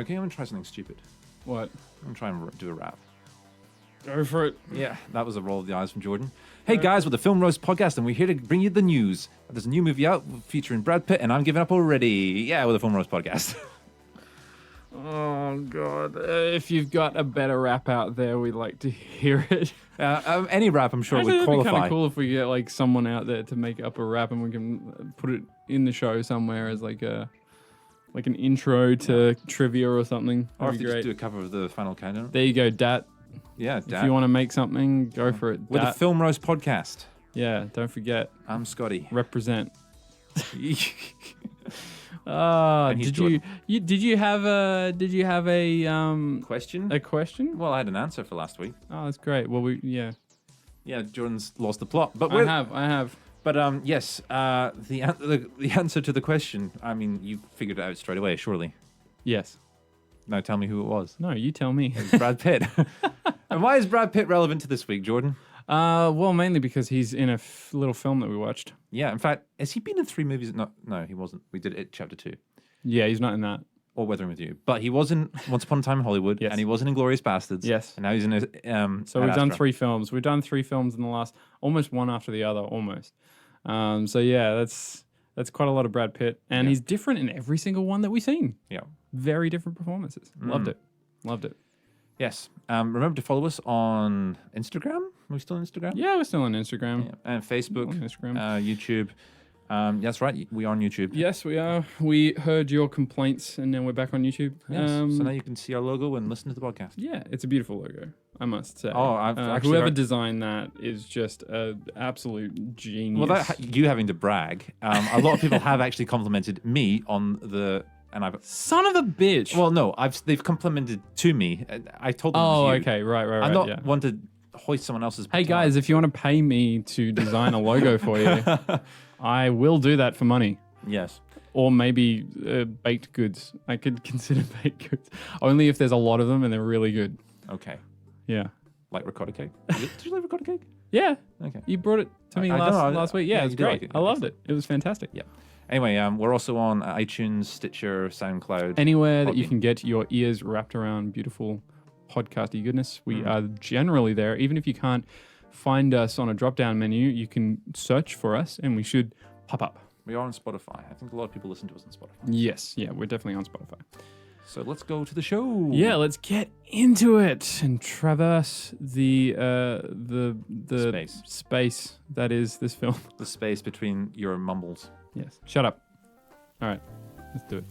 Okay, I'm going to try something stupid. What? I'm going to try and do a rap. Go for it. Yeah, that was a roll of the eyes from Jordan. Hey guys, we're the Film Roast Podcast, and we're here to bring you the news. There's a new movie out featuring Brad Pitt, and I'm giving up already. Yeah, we're the Film Roast Podcast. Oh, God. If you've got a better rap out there, we'd like to hear it. Any rap, I'm sure, Actually, would it'd be kind qualify. of cool if we get like someone out there to make up a rap and we can put it in the show somewhere as like an intro to trivia or something. Or That'd if be they just great. do a cover of the Final Countdown. There you go, Dat. Yeah, If you want to make something, go for it. We're the Dat. Film Roast Podcast. Yeah, don't forget. I'm Scotty. Represent. And he's Did you have a Question? a question? Well, I had an answer for last week. Oh, that's great. Well, Yeah, Jordan's lost the plot. But I have. But yes, the answer to the question, I mean, you figured it out straight away, surely. Yes. Now tell me who it was. No, you tell me. It's Brad Pitt. And why is Brad Pitt relevant to this week, Jordan? Well, mainly because he's in a little film that we watched. Yeah, in fact, has he been in 3 movies? No, he wasn't. We did it Chapter 2. Yeah, he's not in that. Or Weathering with You. But he was in Once Upon a Time in Hollywood. Yes. And he was in Inglourious Bastards. Yes. And now he's in So Ad we've done Astra. 3 films. We've done 3 films in the last, almost one after the other, almost. So yeah, that's quite a lot of Brad Pitt, and he's different in every single one that we've seen. Yeah. Very different performances. Loved it. Yes. Remember to follow us on Instagram. Are we still on Instagram? Yeah, we're still on Instagram. Yeah. And Facebook, On Instagram. YouTube. That's right. We are on YouTube. Yes, we are. We heard your complaints, and now we're back on YouTube. Yes. So now you can see our logo and listen to the podcast. Yeah, it's a beautiful logo, I must say. Oh, I've actually whoever heard- designed that is just an absolute genius. Well, you having to brag. A lot of people have actually complimented me on the, and I've. Son of a bitch. Well, no, they've complimented to me. I told them. oh, it was you. okay, right. I'm not yeah. one to hoist someone else's. Hey baton. guys, if you want to pay me to design a logo for you, I will do that for money. Yes. Or maybe baked goods. I could consider baked goods. Only if there's a lot of them and they're really good. Okay. Yeah. Like ricotta cake. Did you like ricotta cake? Yeah. Okay. You brought it to me I don't know. last week. Yeah, Yeah, it was you did great. like it. I loved it. It was fantastic. Yeah. Anyway, we're also on iTunes, Stitcher, SoundCloud. Anywhere that you Podbean. can get your ears wrapped around beautiful podcasty goodness, we Hmm. are generally there. Even if you can't find us on a drop-down menu, you can search for us and we should pop up. We are on Spotify. I think a lot of people listen to us on Spotify. Yes. Yeah, we're definitely on Spotify. So let's go to the show. Yeah, let's get into it and traverse the space that is this film. The space between your mumbles. Yes. Shut up. All right, let's do it.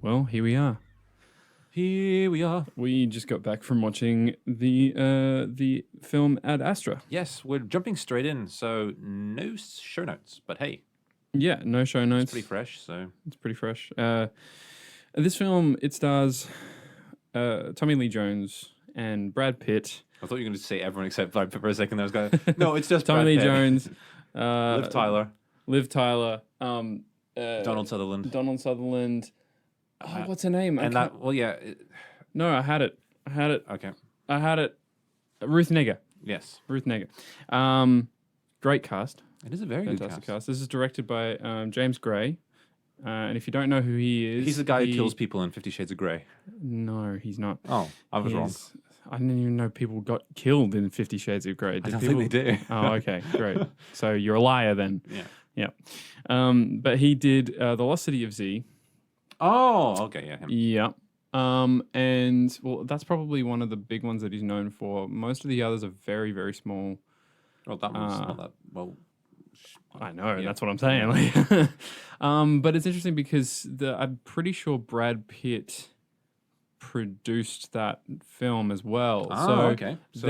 Well, here we are. Here we are. We just got back from watching the film Ad Astra. Yes, we're jumping straight in, so no show notes. But hey, Yeah, no show notes. it's pretty fresh. So It's pretty fresh. This film, it stars Tommy Lee Jones and Brad Pitt. I thought you were going to say everyone except Brad Pitt for a second. I was going, no, it's just Tommy Brad Lee Pitt. Jones. Liv Tyler, Liv Tyler. Donald Sutherland, Donald Sutherland. Oh, what's her name? and that. Well, yeah. No, I had it. Okay. Ruth Negga. Yes, Ruth Negga. Great cast. it is a very good Fantastic cast. cast. This is directed by James Gray. And if you don't know who he is... He's the guy who kills people in 50 Shades of Grey. No, he's not. Oh, I was wrong. I didn't even know people got killed in 50 Shades of Grey. I don't think they do. Oh, okay, great. So you're a liar then. Yeah. Yeah. But he did The Lost City of Z. Oh, okay, yeah. Him. Yeah. And, well, that's probably one of the big ones that he's known for. Most of the others are very, very small. Well, that one's not that well I know, that's what I'm saying. Like, but it's interesting because I'm pretty sure Brad Pitt produced that film as well. Oh, So okay. So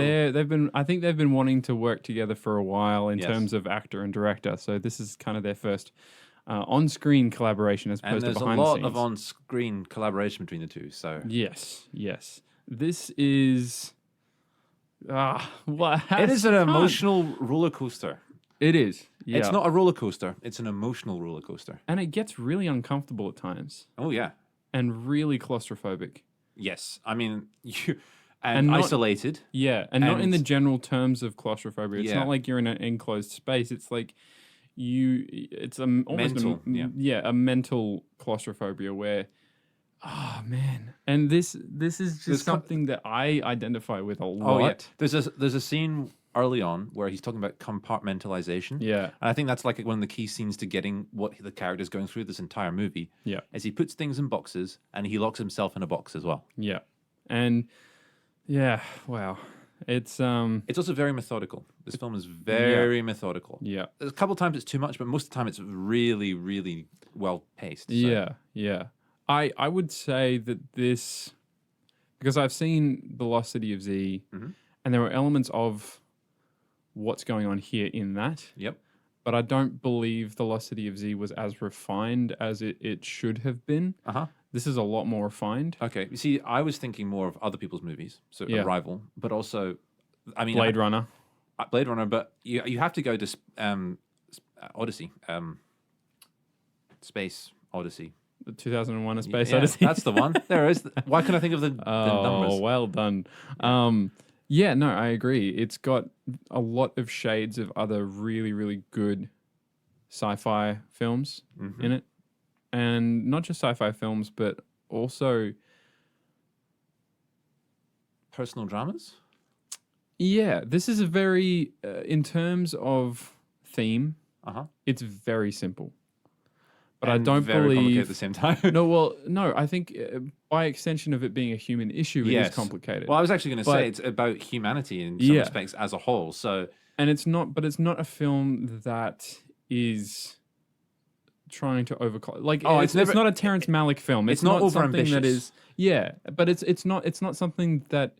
I think they've been wanting to work together for a while in Yes. terms of actor and director. So this is kind of their first on-screen collaboration as and opposed to there's a behind the lot scenes. of on-screen collaboration between the two. So Yes. This is it is an emotional roller coaster. It is. Yeah. It's not a roller coaster. It's an emotional roller coaster. And it gets really uncomfortable at times Oh yeah. and really claustrophobic. Yes. I mean, you And not- isolated. Yeah, and not in And- the general terms of claustrophobia. It's Yeah. not like you're in an enclosed space. It's like it's almost Mental, a mental claustrophobia where, oh man. And this is There's just something that I identify with a lot. Oh yeah. There's a scene early on where he's talking about compartmentalization. Yeah. And I think that's like one of the key scenes to getting what the character's going through this entire movie. Yeah. As he puts things in boxes and he locks himself in a box as well. Yeah. And yeah, wow. It's It's also very methodical. This film is very methodical. yeah. There's a couple of times it's too much, but most of the time it's really, really well paced. So. Yeah. I would say that this, because I've seen The Lost City of Z, Mhm. and there are elements of what's going on here in that, Yep. but I don't believe The Lost City of Z was as refined as it should have been. Uh-huh. This is a lot more refined. Okay. You see, I was thinking more of other people's movies, so Yeah. Arrival, but also, I mean, Blade Runner. Blade Runner, but you have to go to Odyssey, Space Odyssey. The 2001: A Space Yeah, Odyssey. That's the one. There is. Why couldn't I think of the numbers? Oh, well done. Yeah, no, I agree. It's got a lot of shades of other really, really good sci-fi films Mhm. in it. And not just sci-fi films, but also, Personal dramas. yeah, this is a very, in terms of theme, Uh-huh. it's very simple. But And I don't very complicated at believe... the same time. No, I think by extension of it being a human issue, it is complicated. Well, I was actually going to But- say it's about humanity in some Yeah. respects as a whole. So And it's not a film that is trying to overcome. Like, Oh, it's it's never- not a Terrence Malick film. it's not something that overambitious. is, but it's not something that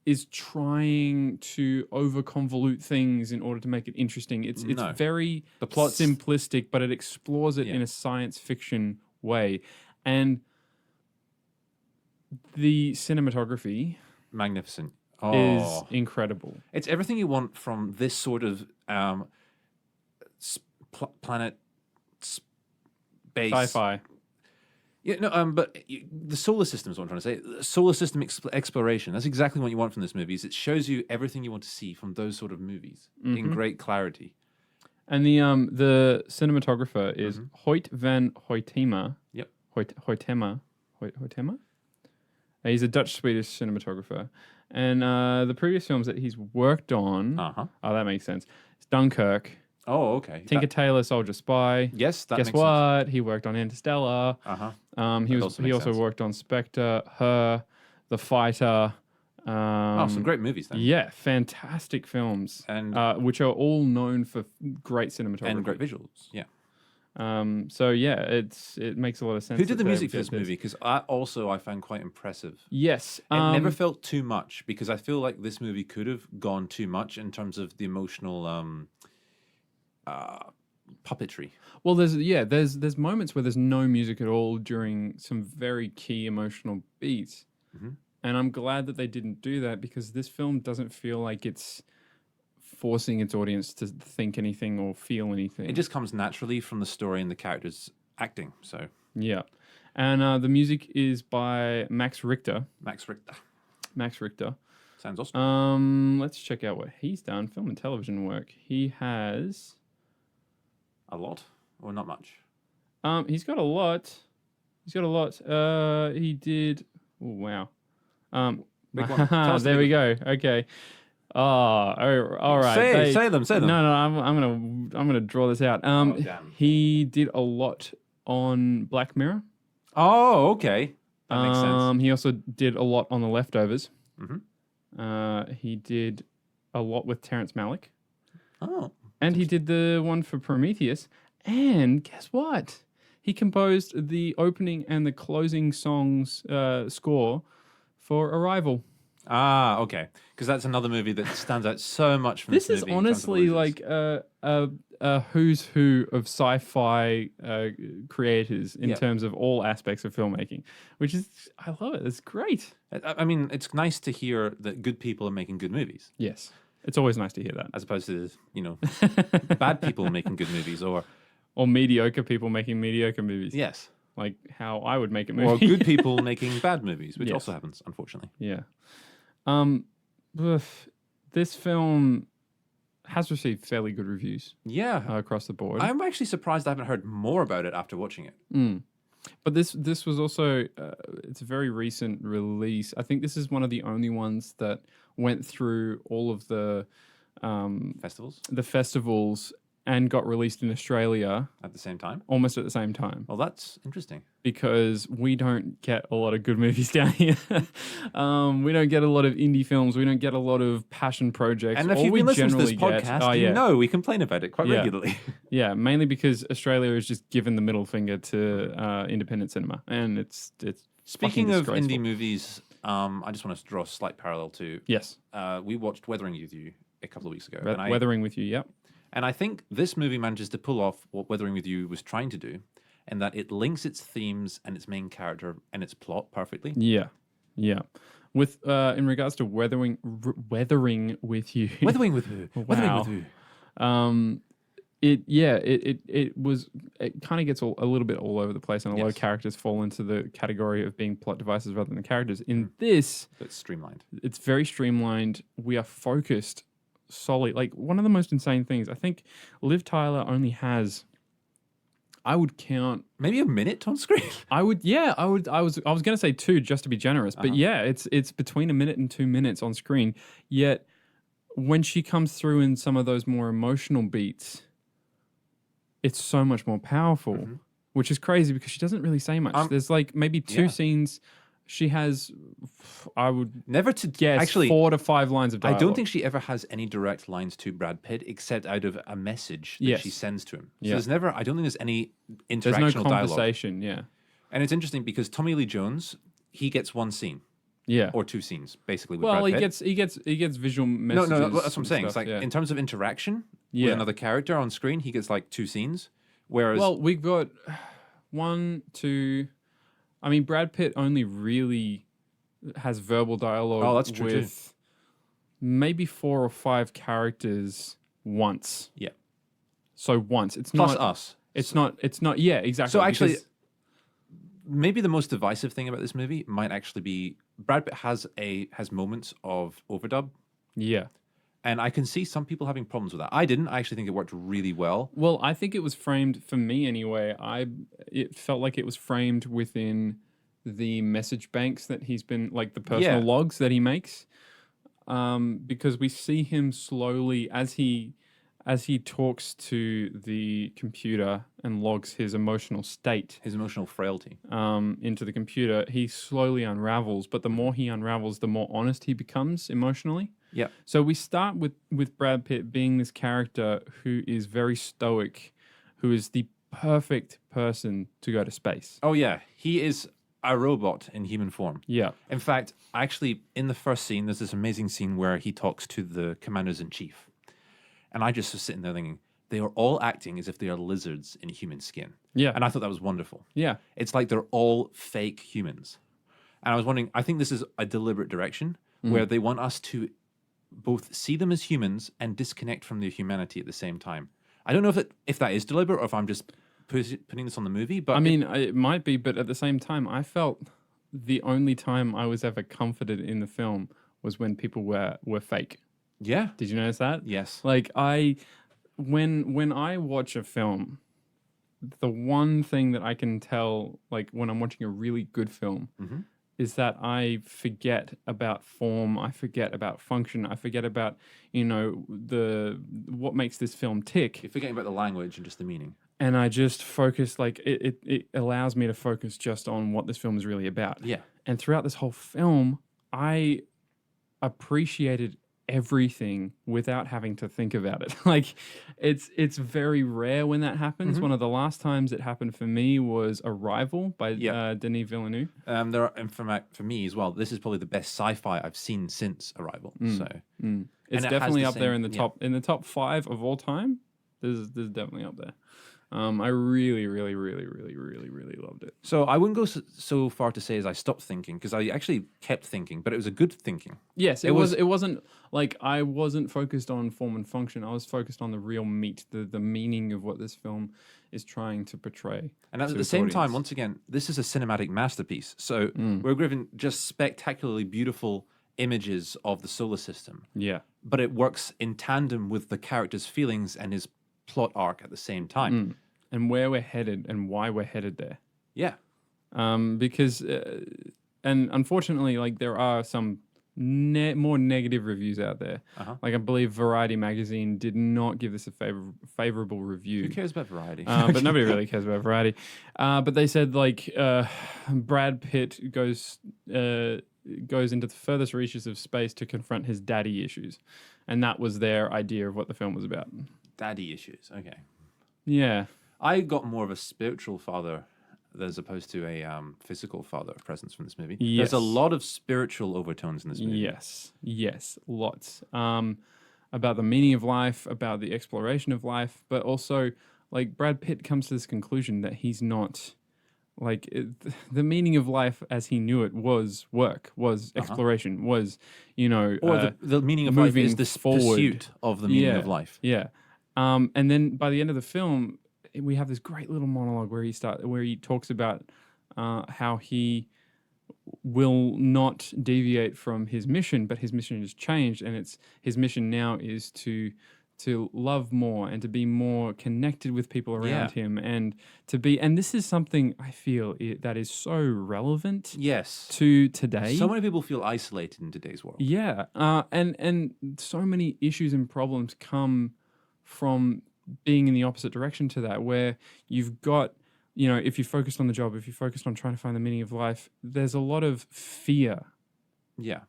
is trying to over convolute things in order to make it interesting. It's No. very The plot's- simplistic, but it explores it Yeah. in a science fiction way, and the cinematography magnificent. is Oh, incredible. it's everything you want from this sort of planet space. Sci-fi. Yeah, no, but the solar system is what I'm trying to say. The solar system exploration. That's exactly what you want from this movie. Is it shows you everything you want to see from those sort of movies in great clarity. And the cinematographer is Hoyt van Hoytema. Yep. Hoytema. He's a Dutch-Swedish cinematographer. And the previous films that he's worked on... Uh-huh. Oh, that makes sense. It's Dunkirk, Oh, okay. Tinker Tailor Soldier Spy. Yes, that Guess makes what? He worked on Interstellar. sense. Uh-huh. He also he makes also sense. worked on Spectre, Her, The Fighter. Oh, some great movies then. Yeah, fantastic films. And- which are all known for great cinematography. And great visuals. Yeah. So yeah, it makes a lot of sense. Who did the that they music for did this movie? Because I found quite impressive. Yes. It never felt too much because I feel like this movie could have gone too much in terms of the emotional puppetry. Well, there's moments where there's no music at all during some very key emotional beats, and I'm glad that they didn't do that because this film doesn't feel like it's forcing its audience to think anything or feel anything. It just comes naturally from the story and the characters acting. So yeah, and the music is by Max Richter. Max Richter sounds awesome. Let's check out what he's done. Film and television work. He has. A lot or not much? He's got a lot. He did. Oh wow. Big one. Tell us the There we big go. Okay. All right. Say them. No, I'm gonna draw this out. damn. He did a lot on Black Mirror. Oh, okay. That makes sense. He also did a lot on The Leftovers. Mhm. He did a lot with Terrence Malick. Oh, And he did the one for Prometheus. And guess what? He composed the opening and the closing songs score for Arrival. Ah, okay. Because that's another movie that stands out so much from This this is movie. in terms of honestly illusions. like a who's who of sci-fi creators in Yeah. terms of all aspects of filmmaking, which is, I love it. It's great. I mean, it's nice to hear that good people are making good movies, Yes. It's always nice to hear that. as opposed to, bad people making good movies, or Or mediocre people making mediocre movies. yes, Like how I would make a or movie. good people making bad movies, which Yes. also happens, unfortunately. Yeah. This film has received fairly good reviews Yeah, across the board. I'm actually surprised I haven't heard more about it after watching it. But this was also it's a very recent release. I think this is one of the only ones that went through all of the festivals and got released in Australia At the same time. almost at the same time, Well, that's interesting. because we don't get a lot of good movies down here. We don't get a lot of indie films. We don't get a lot of passion projects. And if All you've we been listening to this generally get- podcast, you know we complain about it quite Yeah. regularly. Yeah, mainly because Australia is just given the middle finger to independent cinema, and it's Speaking fucking of disgraceful. indie movies, I just want to draw a slight parallel to. Yes, We watched Weathering with You a couple of weeks ago, Weathering with You. Yep. and I think this movie manages to pull off what Weathering with You was trying to do, and that it links its themes and its main character and its plot perfectly. Yeah, yeah. With in regards to weathering with you, Weathering with You. Weathering Wow. with You. it kind of gets a little bit all over the place, and a lot of Yes. characters fall into the category of being plot devices rather than characters. In this, But streamlined. it's very streamlined. We are focused solid. Like, one of the most insane things, I think Liv Tyler only has, I would count, Maybe a minute on screen. I was going to say 2 just to be generous, but yeah, it's between a minute and 2 minutes on screen. Yet when she comes through in some of those more emotional beats, it's so much more powerful, which is crazy because she doesn't really say much. There's like maybe 2 scenes. She has, I would Never to guess, actually 4 to 5 lines of I dialogue. don't think she ever has any direct lines to Brad Pitt except out of a message that Yes. she sends to him. So Yeah. there's never, I don't think there's any there's interactional no dialogue. conversation. Yeah, And it's interesting because Tommy Lee Jones, he gets one scene yeah. or 2 scenes basically with Well, Brad he Pitt. gets visual No, messages. no, that's what I'm and saying. It's stuff, like yeah. in terms of interaction with Yeah. another character on screen, he gets like 2 scenes. Whereas Well, we've got 1, 2. I mean, Brad Pitt only really has verbal dialogue. Oh, that's true too. with maybe 4 or 5 characters once. Yeah. So once. It's plus not us. It's not. Yeah, exactly. So actually, because- maybe the most divisive thing about this movie might actually be Brad Pitt has moments of overdub, yeah. and I can see some people having problems with that. I didn't. I actually think it worked really well. Well, I think it was framed for me anyway. It felt like it was framed within the message banks that he's been, like the personal Yeah. logs that he makes, because we see him slowly as he talks to the computer and logs his emotional state His emotional frailty. into the computer. He slowly unravels, but the more he unravels, the more honest he becomes emotionally. Yeah. So we start with Brad Pitt being this character who is very stoic, who is the perfect person to go to space. Oh yeah, he is a robot in human form. Yeah. In fact, actually, in the first scene, there's this amazing scene where he talks to the commanders in chief, and I just was sitting there thinking they are all acting as if they are lizards in human skin. Yeah. And I thought that was wonderful. Yeah. It's like they're all fake humans. And I was wondering, I think this is a deliberate direction where they want us to both see them as humans and disconnect from their humanity at the same time. I don't know if that is deliberate or if I'm just putting this on the movie, but I mean, it might be, but at the same time, I felt the only time I was ever comforted in the film was when people were fake. yeah, Did you notice that? yes, Like when I watch a film, the one thing that I can tell, like when I'm watching a really good film, is that I forget about form, I forget about function, I forget about, what makes this film tick. you're forgetting about the language and just the meaning. And I just focus, like it allows me to focus just on what this film is really about. Yeah, And throughout this whole film, I appreciated everything without having to think about it. Like it's very rare when that happens. One of the last times it happened for me was Arrival by Denis Villeneuve. For me as well, this is probably the best sci-fi I've seen since Arrival. So It's it has definitely the up there same- in the top 5 of all time. This is definitely up there. I really, really, really, really, really, really loved it. So I wouldn't go so far to say as I stopped thinking, because I actually kept thinking, but it was a good thinking. Yes, it wasn't like I wasn't focused on form and function. I was focused on the real meat, the meaning of what this film is trying to portray. And at to the its same time, audience. once again, this is a cinematic masterpiece. So we're given just spectacularly beautiful images of the solar system, Yeah. but it works in tandem with the character's feelings and his plot arc at the same time. And where we're headed and why we're headed there. Yeah. Because, and unfortunately, like there are some more negative reviews out there. Like I believe Variety magazine did not give this a favorable review. Who cares about Variety? But nobody really cares about Variety. But they said like Brad Pitt goes into the furthest reaches of space to confront his daddy issues, and that was their idea of what the film was about. Daddy issues. Okay. Yeah. I got more of a spiritual father as opposed to a physical father presence from this movie. Yes. There's a lot of spiritual overtones in this movie. Yes, lots. About the meaning of life, about the exploration of life, but also like Brad Pitt comes to this conclusion that he's not like the meaning of life as he knew it was work, was exploration, was Or the meaning of life moving is this forward. pursuit of the meaning of life. Yeah. And then by the end of the film, we have this great little monologue where he talks about how he will not deviate from his mission, but his mission has changed, and his mission now is to love more and to be more connected with people around him, and this is something I feel that is so relevant Yes. to today. So many people feel isolated in today's world. Yeah, and so many issues and problems come from being in the opposite direction to that, where you've got, if you're focused on the job, if you're focused on trying to find the meaning of life, there's a lot of fear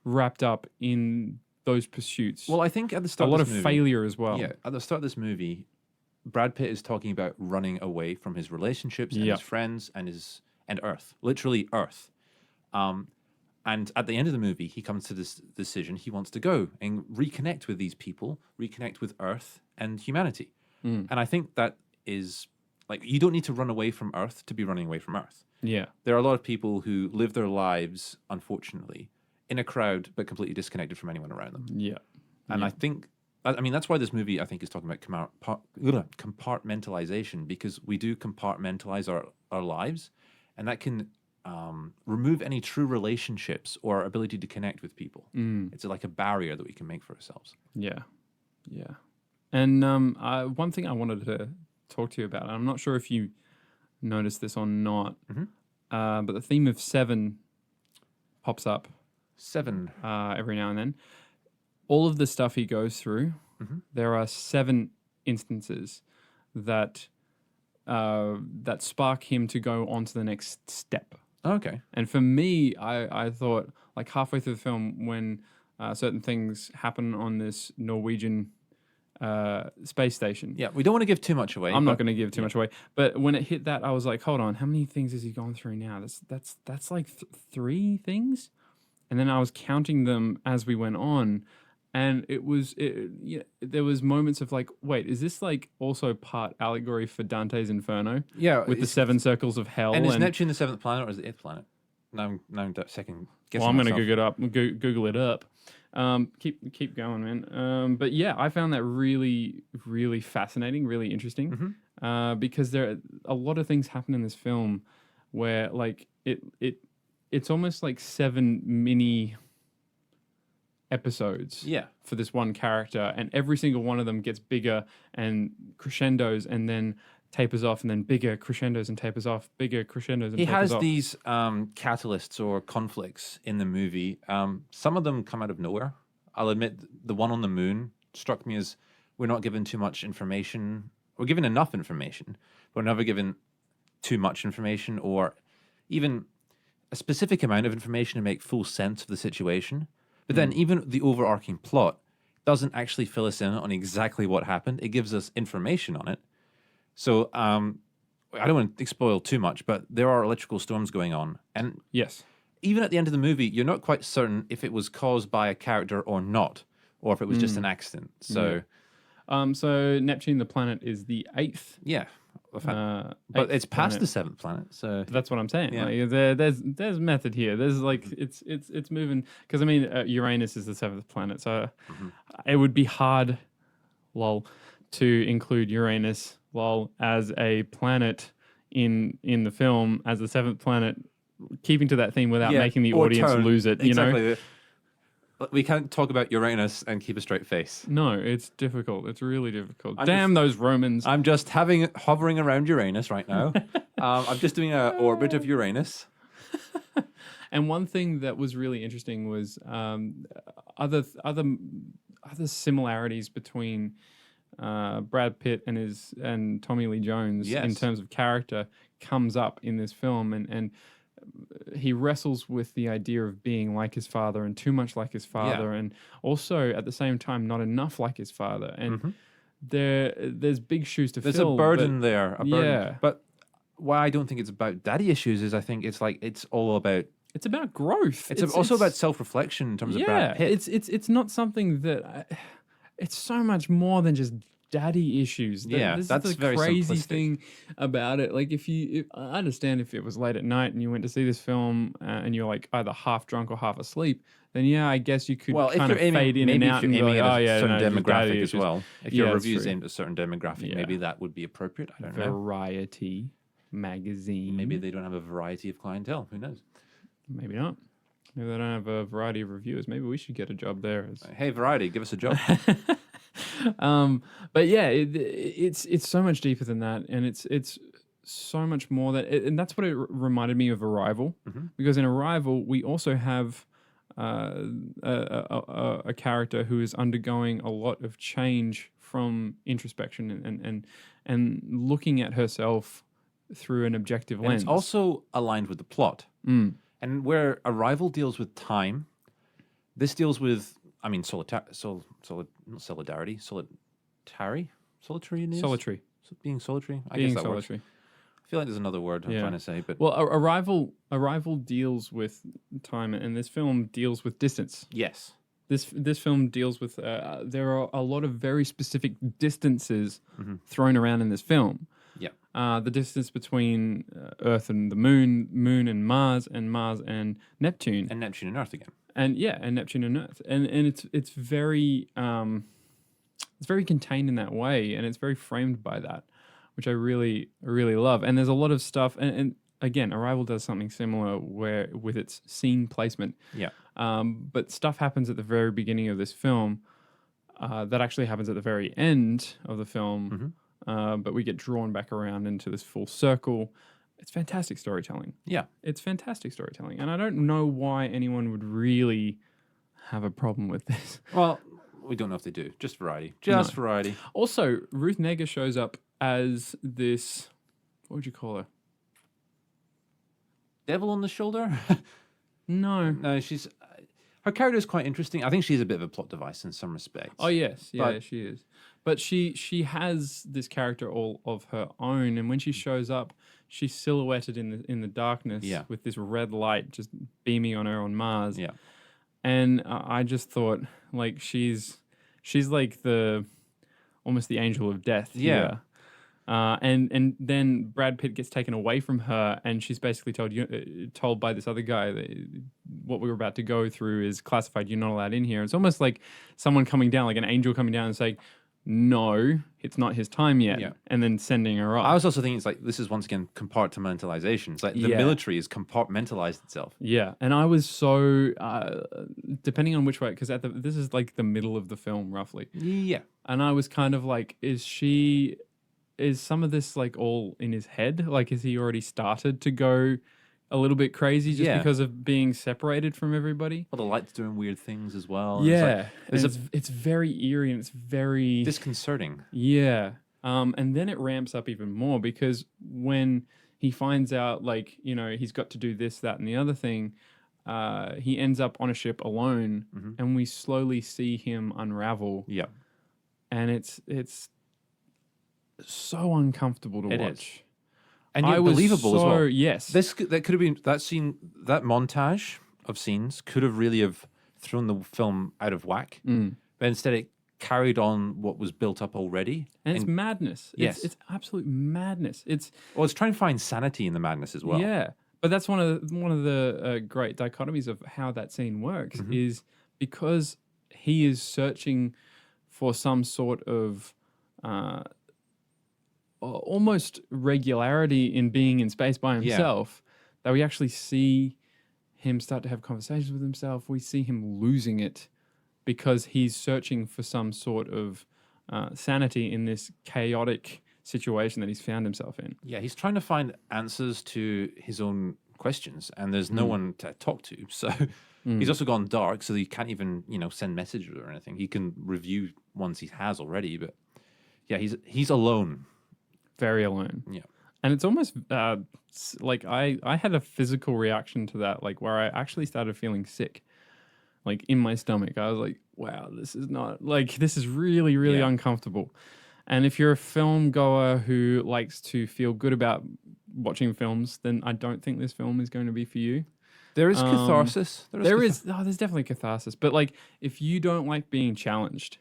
wrapped up in those pursuits. Well, I think at the start a lot of of this movie, failure as well. Yeah, at the start of this movie, Brad Pitt is talking about running away from his relationships and his friends and Earth, literally Earth. And at the end of the movie, he comes to this decision. He wants to go and reconnect with these people, reconnect with Earth and humanity. And I think that is like, you don't need to run away from Earth to be running away from Earth. Yeah. There are a lot of people who live their lives, unfortunately, in a crowd, but completely disconnected from anyone around them. Yeah. And I think, that's why this movie, I think, is talking about compartmentalization, because we do compartmentalize our lives, and that can remove any true relationships or our ability to connect with people. It's like a barrier that we can make for ourselves. Yeah. Yeah. And one thing I wanted to talk to you about, and I'm not sure if you noticed this or not, but the theme of 7 pops up 7. every now and then. All of the stuff he goes through, there are 7 instances that spark him to go on to the next step. Okay. And for me, I thought, like halfway through the film, when certain things happen on this Norwegian space station. Yeah, we don't want to give too much away. I'm not going to give too much away. But when it hit that, I was like, hold on, how many things has he gone through now? That's like 3 things? And then I was counting them as we went on. And there was moments of like, wait, is this like also part allegory for Dante's Inferno? Yeah. With the 7 circles of hell. And is Neptune the 7th planet or is it the 8th planet? Now I'm second guessing. Well, I'm going to myself. Google it up. Keep going, man. But yeah, I found that really, really fascinating, really interesting. Because there a lot of things happen in this film where like it's almost like 7 mini episodes for this one character, and every single one of them gets bigger and crescendos and then tapers off, and then bigger crescendos and tapers off, bigger crescendos and he tapers has off. these catalysts or conflicts in the movie. Some of them come out of nowhere. I'll admit the one on the moon struck me as we're not given too much information. We're given enough information, but we're never given too much information or even a specific amount of information to make full sense of the situation. But then even the overarching plot doesn't actually fill us in on exactly what happened. It gives us information on it. So I don't want to spoil too much, but there are electrical storms going on. And Yes. even at the end of the movie, you're not quite certain if it was caused by a character or not, or if it was just an accident. So, So Neptune, the planet, is the eighth. yeah. But Eighth it's past planet. the seventh planet. So That's what I'm saying. Yeah. Like, there's method here. There's like it's moving because I mean Uranus is the seventh planet, so it would be hard, lol, to include Uranus, lol, as a planet in the film as the seventh planet, keeping to that theme without making the or audience tone. lose it. You know. But we can't talk about Uranus and keep a straight face. No, it's difficult. It's really difficult. I'm Damn those Romans. I'm just hovering around Uranus right now. I'm just doing an orbit of Uranus. And one thing that was really interesting was other similarities between Brad Pitt and Tommy Lee Jones in Yes. terms of character comes up in this film, and he wrestles with the idea of being like his father and too much like his father, and also at the same time not enough like his father. And there's big shoes to There's fill. a burden there. A burden. Yeah. But why I don't think it's about daddy issues is I think it's like it's all about. It's about growth. It's also about self-reflection in terms of Brad Pitt. It's not something that it's so much more than just daddy issues. This that's is the very crazy simplistic. thing about it. Like if I understand if it was late at night and you went to see this film and you're like either half drunk or half asleep, then I guess you could Well, if kind you're of fade in and maybe out if you're and go, aiming like, at oh a yeah, certain no, just daddy demographic as issues. well. If Yeah, your that's review is true. aimed at a certain demographic, Yeah. maybe that would be appropriate. I don't know. Variety magazine. Maybe they don't have a variety of clientele. Who knows? Maybe not. Maybe they don't have a variety of reviewers. Maybe we should get a job there. Hey, Variety, give us a job. But yeah, it's so much deeper than that, and it's so much more that, and that's what it reminded me of Arrival, because in Arrival we also have a character who is undergoing a lot of change from introspection and looking at herself through an objective And lens. it's also aligned with the plot. Mm. And where Arrival deals with time, this deals with, I mean, not solidarity, solitary? Solitary. Being solitary? I Being guess that works. solitary. I feel like there's another word I'm Yeah. trying to say, but Well, Arrival deals with time, and this film deals with distance. yes. This film deals with there are a lot of very specific distances thrown around in this film. Yeah. The distance between Earth and the Moon and Mars and Neptune, And Neptune and Earth again. and Neptune and Earth, and it's very contained in that way, and it's very framed by that, which I really love. And there's a lot of stuff, and again, Arrival does something similar where with its scene placement. Yeah. But stuff happens at the very beginning of this film that actually happens at the very end of the film. But we get drawn back around into this full circle. It's fantastic storytelling. Yeah. It's fantastic storytelling. And I don't know why anyone would really have a problem with this. Well, we don't know if they do. Just Variety. Variety. Also, Ruth Negga shows up as this, what would you call her? Devil on the shoulder? No. No, her character is quite interesting. I think she's a bit of a plot device in some respects. Oh yes, yeah, But- she is. But she has this character all of her own, and when she shows up, she's silhouetted in the darkness with this red light just beaming on her on Mars. Yeah. And I just thought, like, she's like almost the angel of death. Yeah. Here. And then Brad Pitt gets taken away from her, and she's basically told by this other guy that what we were about to go through is classified. You're not allowed in here. It's almost like someone coming down, like an angel coming down and saying, "No, it's not his time yet," and then sending her off. I was also thinking it's like this is once again compartmentalization. It's like the military has compartmentalized itself. Yeah, and I was so depending on which way, because this is like the middle of the film roughly, Yeah. and I was kind of like, is some of this like all in his head? Like, has he already started to go a little bit crazy just because of being separated from everybody? Well, the light's doing weird things as well. and Yeah, it's it's very eerie and it's very disconcerting. Yeah. And then it ramps up even more because when he finds out, like, he's got to do this, that, and the other thing, he ends up on a ship alone, and we slowly see him unravel. Yeah. And it's so uncomfortable to It watch. is. And yet believable as well. Yes. That could have been that scene, that montage of scenes could have really have thrown the film out of whack. But instead it carried on what was built up already. And it's madness. Yes. It's absolute madness. It's trying to find sanity in the madness as well. Yeah. But that's one of the great dichotomies of how that scene works is because he is searching for some sort of almost regularity in being in space by himself, that we actually see him start to have conversations with himself. We see him losing it because he's searching for some sort of sanity in this chaotic situation that he's found himself in. Yeah, he's trying to find answers to his own questions, and there's no one to talk to. So he's also gone dark, so he can't even, send messages or anything. He can review ones he has already, but yeah, he's alone. Very alone. Yeah. And it's almost like I had a physical reaction to that, like where I actually started feeling sick, like in my stomach. I was like, wow, this is really, really uncomfortable. And if you're a film goer who likes to feel good about watching films, then I don't think this film is going to be for you. There is catharsis. There's definitely catharsis. But like, if you don't like being challenged,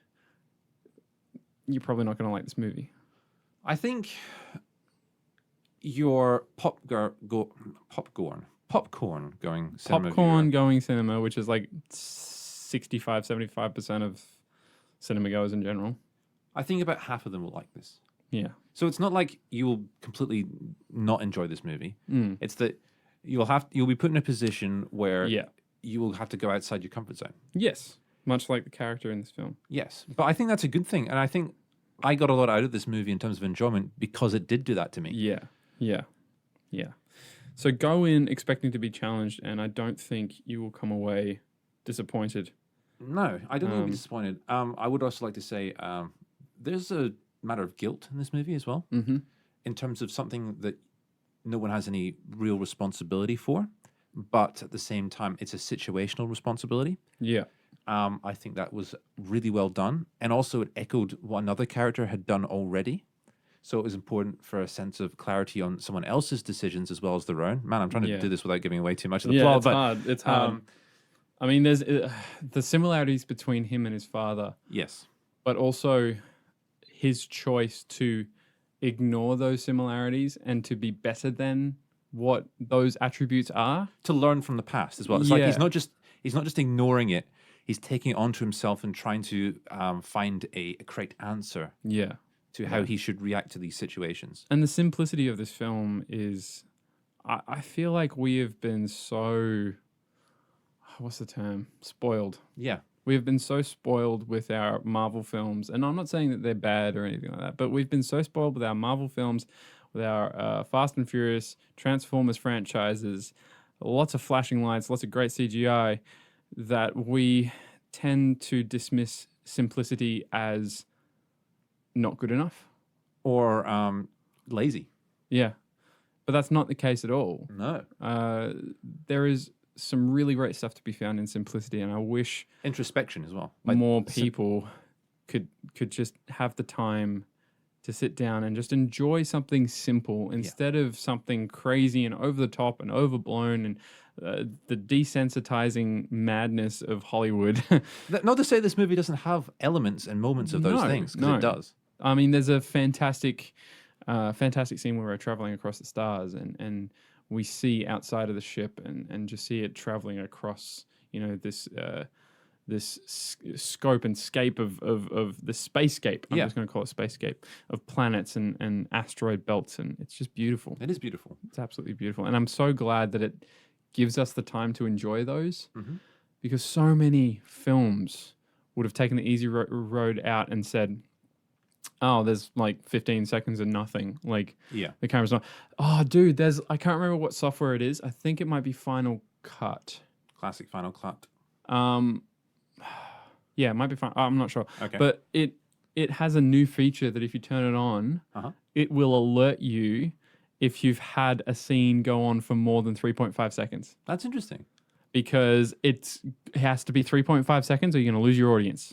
you're probably not going to like this movie. I think your popcorn going cinema Popcorn going cinema, which is like 65-75% of cinema goers in general. I think about half of them will like this. Yeah. So it's not like you will completely not enjoy this movie. It's that you'll be put in a position where you will have to go outside your comfort zone. Yes. Much like the character in this film. Yes. But I think that's a good thing. And I think I got a lot out of this movie in terms of enjoyment because it did do that to me. Yeah. So go in expecting to be challenged, and I don't think you will come away disappointed. No, I don't think you'll be disappointed. I would also like to say there's a matter of guilt in this movie as well, in terms of something that no one has any real responsibility for, but at the same time, it's a situational responsibility. Yeah. I think that was really well done. And also it echoed what another character had done already. So it was important for a sense of clarity on someone else's decisions as well as their own. Man, I'm trying to do this without giving away too much of the plot. It's hard. I mean, there's the similarities between him and his father. Yes. But also his choice to ignore those similarities and to be better than what those attributes are. To learn from the past as well. It's like he's not just ignoring it. He's taking it onto himself and trying to find a correct answer to how he should react to these situations. And the simplicity of this film is, I feel like we have been so, what's the term? Spoiled. Yeah. We have been so spoiled with our Marvel films. And I'm not saying that they're bad or anything like that, but we've been so spoiled with our Marvel films, with our Fast and Furious, Transformers franchises, lots of flashing lights, lots of great CGI, that we tend to dismiss simplicity as not good enough. Or lazy. Yeah. But that's not the case at all. No. There is some really great stuff to be found in simplicity, and I wish introspection as well. More people could just have the time to sit down and just enjoy something simple instead of something crazy and over the top and overblown and the desensitizing madness of Hollywood. Not to say this movie doesn't have elements and moments of those things, because it does. I mean, there's a fantastic scene where we're traveling across the stars and we see outside of the ship and just see it traveling across, this scope and scape of the spacescape. I'm just going to call it spacescape of planets and asteroid belts, and it's just beautiful. It is beautiful. It's absolutely beautiful, and I'm so glad that it gives us the time to enjoy those, because so many films would have taken the easy road out and said, oh, there's like 15 seconds of nothing. Like, the camera's not. Oh, dude, I can't remember what software it is. I think it might be Final Cut. Classic Final Cut. Yeah, it might be fine. I'm not sure. Okay. But it has a new feature that if you turn it on, it will alert you if you've had a scene go on for more than 3.5 seconds. That's interesting. because it has to be 3.5 seconds or you're going to lose your audience.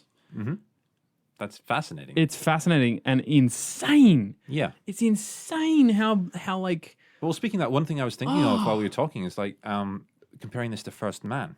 That's fascinating. It's fascinating and insane. Yeah. It's insane how like... Well, speaking of that, one thing I was thinking of while we were talking is like comparing this to First Man.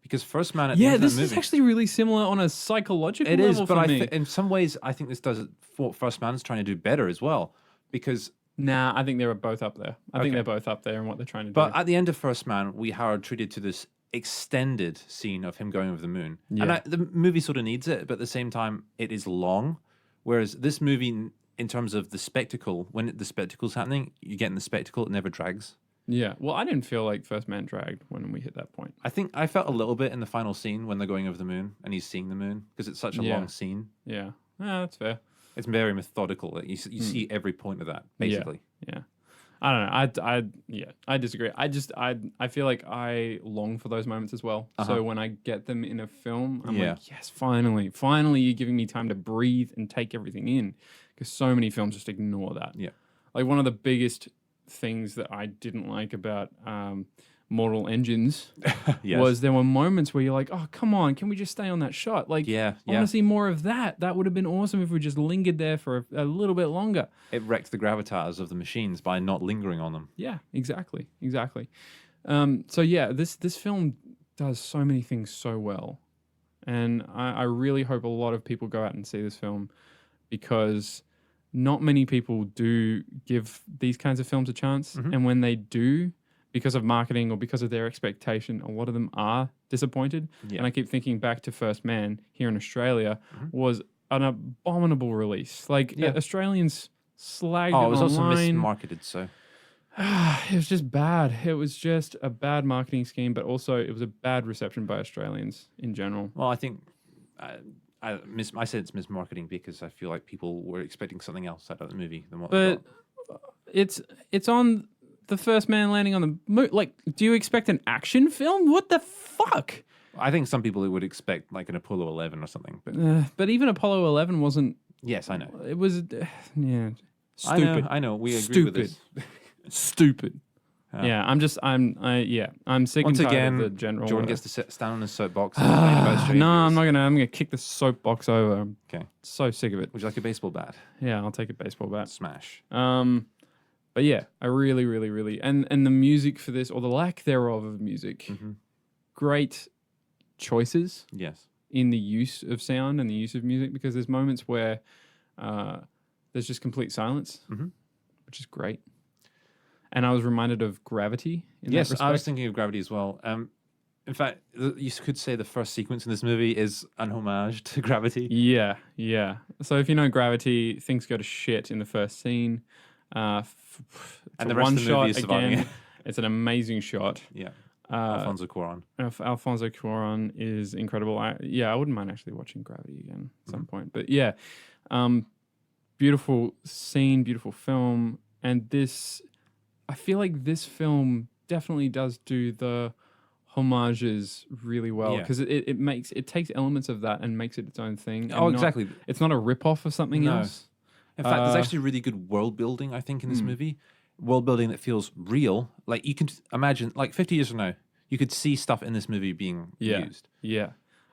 Because First Man at the end of this that is movie, actually really similar on a psychological it level is, but for me. in some ways, I think this does what First Man's trying to do better as well. Because Nah, I think they're both up there. I think Okay. they're both up there in what they're trying to do. But at the end of First Man, we are treated to this extended scene of him going over the moon. Yeah. And the movie sort of needs it, but at the same time, it is long. Whereas this movie, in terms of the spectacle, when the spectacle's happening, you get in the spectacle, it never drags. Yeah. Well, I didn't feel like First Man dragged when we hit that point. I think I felt a little bit in the final scene when they're going over the moon and he's seeing the moon because it's such a long scene. Yeah. That's fair. It's very methodical. Like you see every point of that, basically. Yeah. I don't know. I disagree. I feel like I long for those moments as well. So when I get them in a film, I'm like, yes, finally you're giving me time to breathe and take everything in, because so many films just ignore that. Yeah. Like one of the biggest things that I didn't like about Mortal Engines was there were moments where you're like, oh, come on, can we just stay on that shot? Like, I want to see more of that. That would have been awesome if we just lingered there for a little bit longer. It wrecked the gravitas of the machines by not lingering on them. Yeah, exactly. So yeah, this film does so many things so well. And I really hope a lot of people go out and see this film, because not many people do give these kinds of films a chance. And when they do, because of marketing or because of their expectation, a lot of them are disappointed. Yeah. And I keep thinking back to First Man here in Australia was an abominable release. Like Australians slagged it it was also online. mismarketed, so... It was just bad. It was just a bad marketing scheme, but also it was a bad reception by Australians in general. Well, I think I said it's mismarketing because I feel like people were expecting something else out of the movie than what they But got. it's on the First Man landing on the moon. Like, do you expect an action film? What the fuck? I think some people would expect like an Apollo 11 or something. But even Apollo 11 wasn't. Yes, I know. It was, stupid. I know. We agree with this. Stupid. Yeah, I'm sick Once and tired again, of the general. Jordan gets to stand on his soapbox and complain about strangers. No, I'm not gonna. I'm gonna kick the soapbox over. I'm Okay. so sick of it. Would you like a baseball bat? Yeah, I'll take a baseball bat. Smash. But yeah, I really, and the music for this, or the lack thereof of music, great choices Yes. in the use of sound and the use of music, because there's moments where there's just complete silence, which is great. And I was reminded of Gravity. Yes, that I was respect. thinking of Gravity as well. In fact, you could say the first sequence in this movie is an homage to Gravity. Yeah. So if you know Gravity, things go to shit in the first scene. And the rest of the movie is surviving it. It's an amazing shot. Yeah. Alfonso Cuarón. Alfonso Cuarón is incredible. I wouldn't mind actually watching Gravity again at some point. But yeah, beautiful scene, beautiful film. And I feel like this film definitely does do the homages really well, because it takes elements of that and makes it its own thing. Oh, exactly. It's not a rip-off of something else. In fact, there's actually really good world building, I think, in this movie. World building that feels real. Like, you can imagine, like 50 years from now, you could see stuff in this movie being used. Yeah.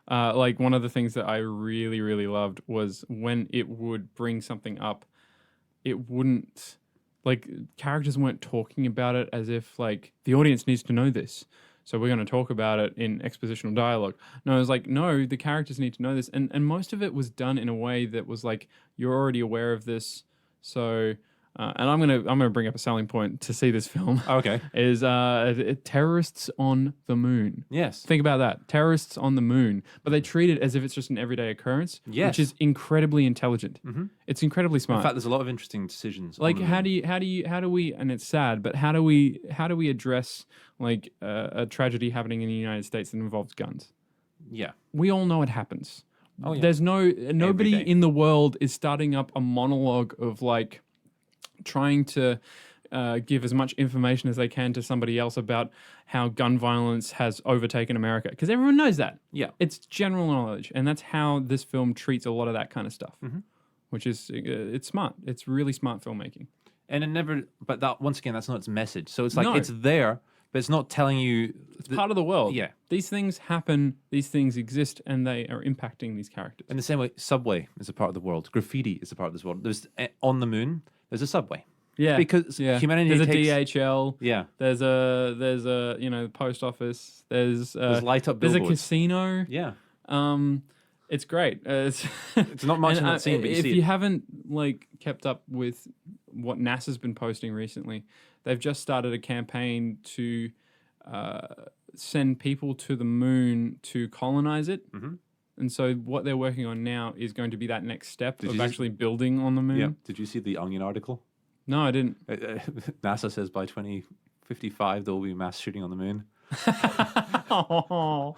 Like, one of the things that I really, really loved was when it would bring something up, it wouldn't, like, characters weren't talking about it as if, like, the audience needs to know this, so we're going to talk about it in expositional dialogue. No, it was like, no, the characters need to know this. And most of it was done in a way that was like, you're already aware of this. So, and I'm gonna bring up a selling point to see this film. Okay. Is terrorists on the moon. Yes. Think about that. Terrorists on the moon. But they treat it as if it's just an everyday occurrence. Yes. Which is incredibly intelligent. It's incredibly smart. In fact, there's a lot of interesting decisions. Like, on the how moon. do we, and it's sad, but how do we address like a tragedy happening in the United States that involves guns? Yeah. We all know it happens. Oh, yeah. There's nobody Every day. in the world is starting up a monologue of like trying to give as much information as they can to somebody else about how gun violence has overtaken America, because everyone knows that. Yeah. It's general knowledge, and that's how this film treats a lot of that kind of stuff, which is it's smart. It's really smart filmmaking. And it never, but that once again, that's not its message. So it's like, No. it's there, but it's not telling you. It's part of the world. Yeah. These things happen, these things exist, and they are impacting these characters. In the same way, subway is a part of the world. Graffiti is a part of this world. There's on the moon. There's a subway. Yeah, Because humanity there's takes... a DHL. Yeah. There's a post office. There's light up there's a billboards. casino. Yeah. It's great. It's not much in that scene, but you if see you it. haven't kept up with what NASA's been posting recently, they've just started a campaign to send people to the moon to colonize it. Mm-hmm. And so what they're working on now is going to be that next step of you actually building on the moon. Yeah. Did you see the Onion article? No, I didn't. NASA says by 2055 there will be mass shooting on the moon. Oh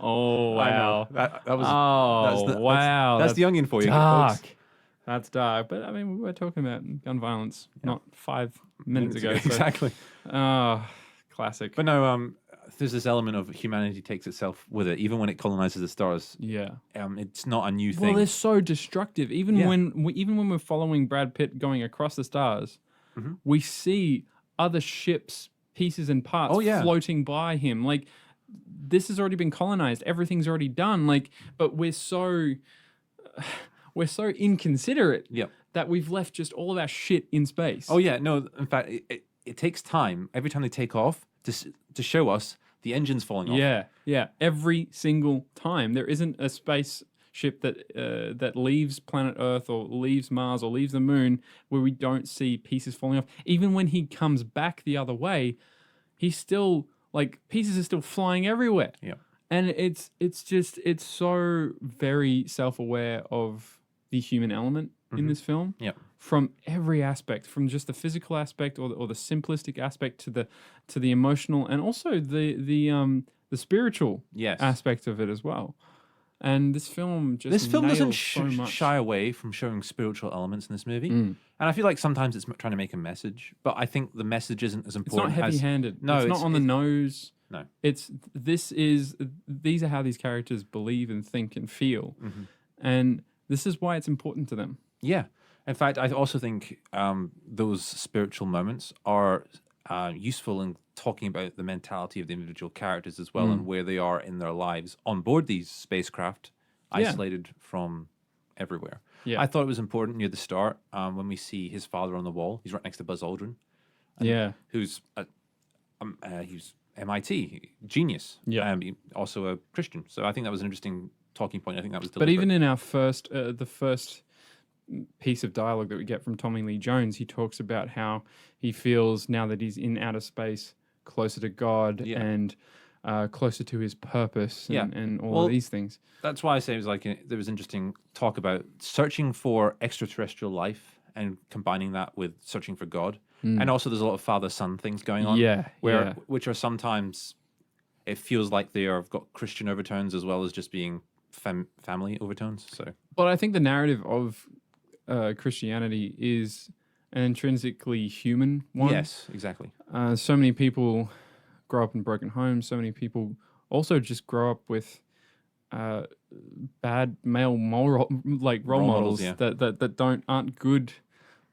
I wow! know. That was. Wow! That's the Onion for you, dark. folks. That's dark. But I mean, we were talking about gun violence not 5 minutes ago. So, Exactly. Classic. But no, there's this element of humanity takes itself with it, even when it colonizes the stars. Yeah. It's not a new Well, thing. they're so destructive. Even when we're following Brad Pitt going across the stars, we see other ships, pieces and parts floating by him. Like, this has already been colonized. Everything's already done. Like, but we're so inconsiderate that we've left just all of our shit in space. Oh yeah, no. In fact, it takes time every time they take off to show us the engine's falling off. Yeah. Every single time there isn't a spaceship that leaves planet Earth or leaves Mars or leaves the moon where we don't see pieces falling off. Even when he comes back the other way, he's still pieces are still flying everywhere. Yeah. And it's so very self-aware of the human element in this film. Yeah. From every aspect, from just the physical aspect or the simplistic aspect to the emotional and also the spiritual aspect of it as well. And this film doesn't so much. shy away from showing spiritual elements in this movie. And I feel like sometimes it's trying to make a message, but I think the message isn't as It's not important. heavy-handed. No, it's not on the nose. No. These are how these characters believe and think and feel. And this is why it's important to them. Yeah. In fact, I also think those spiritual moments are useful in talking about the mentality of the individual characters as well and where they are in their lives on board these spacecraft, isolated from everywhere. Yeah. I thought it was important near the start when we see his father on the wall. He's right next to Buzz Aldrin. Who's he's MIT genius. Yeah. Also a Christian. So I think that was an interesting talking point. I think that was But deliberate. even in our the first piece of dialogue that we get from Tommy Lee Jones, he talks about how he feels now that he's in outer space closer to God and closer to his purpose and all of these things. That's why I say it was there was interesting talk about searching for extraterrestrial life and combining that with searching for God. And also there's a lot of father-son things going on. Which are sometimes, it feels like they have got Christian overtones as well as just being family overtones. So, but I think the narrative of Christianity is an intrinsically human one. Yes, exactly. So many people grow up in broken homes. So many people also just grow up with bad male role models that aren't good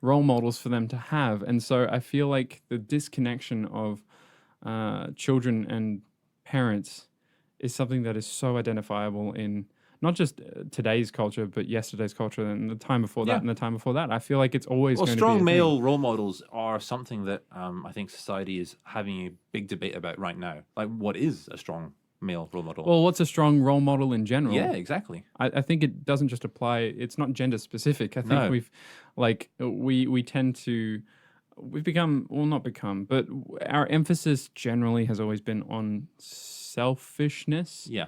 role models for them to have. And so I feel like the disconnection of children and parents is something that is so identifiable in not just today's culture, but yesterday's culture and the time before that and the time before that. I feel like it's always going to be strong a male thing. role models are something that I think society is having a big debate about right now. Like, what is a strong male role model? Well, what's a strong role model in general? Yeah, exactly. I think it doesn't just apply. It's not gender specific. I think we tend to, we've become, well, not become, but our emphasis generally has always been on selfishness. Yeah.